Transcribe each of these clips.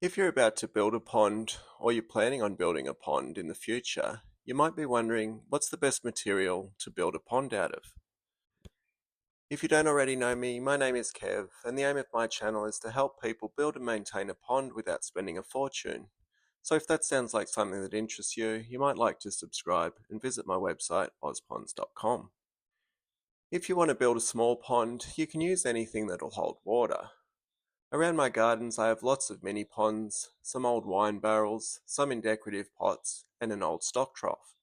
If you're about to build a pond or you're planning on building a pond in the future, you might be wondering what's the best material to build a pond out of. If you don't already know me, my name is Kev, and the aim of my channel is to help people build and maintain a pond without spending a fortune. So if that sounds like something that interests you, you might like to subscribe and visit my website, ozponds.com. If you want to build a small pond, you can use anything that'll hold water. Around my gardens I have lots of mini ponds, some old wine barrels, some in decorative pots, and an old stock trough.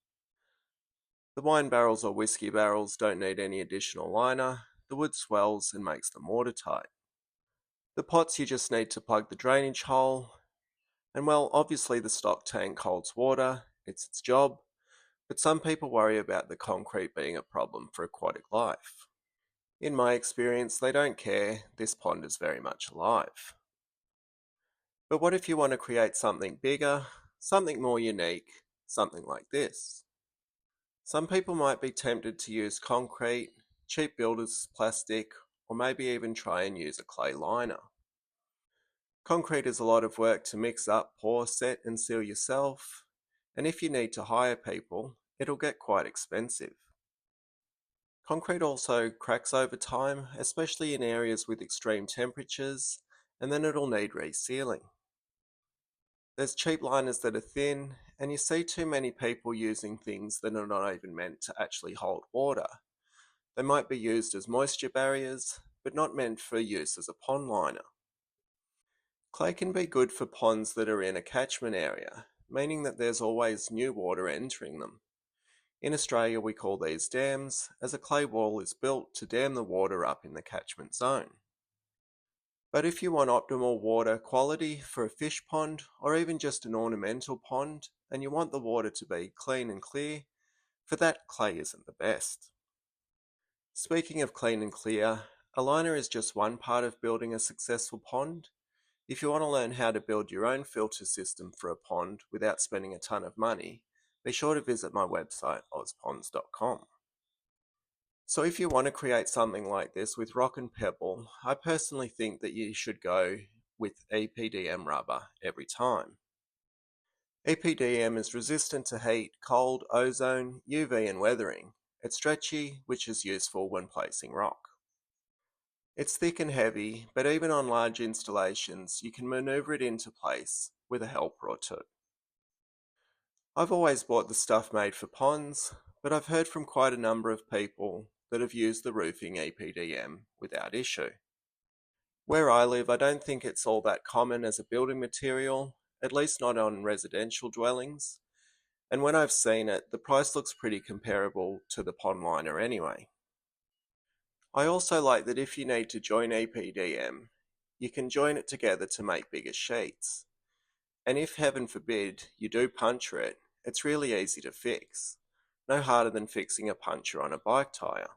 The wine barrels or whiskey barrels don't need any additional liner, the wood swells and makes them watertight. The pots you just need to plug the drainage hole, and well, obviously the stock tank holds water, it's its job, but some people worry about the concrete being a problem for aquatic life. In my experience, they don't care, this pond is very much alive. But what if you want to create something bigger, something more unique, something like this? Some people might be tempted to use concrete, cheap builder's plastic, or maybe even try and use a clay liner. Concrete is a lot of work to mix up, pour, set and seal yourself, and if you need to hire people, it'll get quite expensive. Concrete also cracks over time, especially in areas with extreme temperatures, and then it'll need resealing. There's cheap liners that are thin, and you see too many people using things that are not even meant to actually hold water. They might be used as moisture barriers, but not meant for use as a pond liner. Clay can be good for ponds that are in a catchment area, meaning that there's always new water entering them. In Australia we call these dams, as a clay wall is built to dam the water up in the catchment zone. But if you want optimal water quality for a fish pond or even just an ornamental pond and you want the water to be clean and clear, for that clay isn't the best. Speaking of clean and clear, a liner is just one part of building a successful pond. If you want to learn how to build your own filter system for a pond without spending a ton of money, be sure to visit my website ozponds.com. So if you want to create something like this with rock and pebble, I personally think that you should go with EPDM rubber every time. EPDM is resistant to heat, cold, ozone, UV and weathering. It's stretchy, which is useful when placing rock. It's thick and heavy, but even on large installations you can maneuver it into place with a helper or two. I've always bought the stuff made for ponds, but I've heard from quite a number of people that have used the roofing EPDM without issue. Where I live, I don't think it's all that common as a building material, at least not on residential dwellings, and when I've seen it, the price looks pretty comparable to the pond liner anyway. I also like that if you need to join EPDM, you can join it together to make bigger sheets. And if heaven forbid you do puncture it, it's really easy to fix. No harder than fixing a puncture on a bike tyre.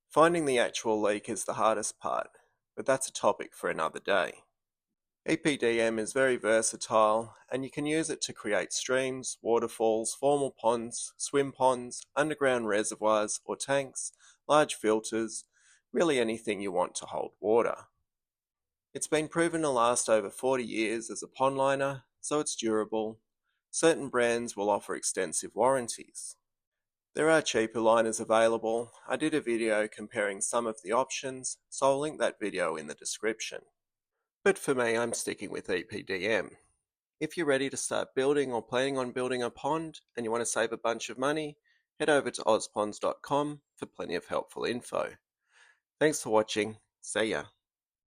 Finding the actual leak is the hardest part, but that's a topic for another day. EPDM is very versatile, and you can use it to create streams, waterfalls, formal ponds, swim ponds, underground reservoirs or tanks, large filters, really anything you want to hold water. It's been proven to last over 40 years as a pond liner, so it's durable. Certain brands will offer extensive warranties. There are cheaper liners available. I did a video comparing some of the options, so I'll link that video in the description. But for me, I'm sticking with EPDM. If you're ready to start building or planning on building a pond and you want to save a bunch of money, head over to ozponds.com for plenty of helpful info. Thanks for watching. See ya.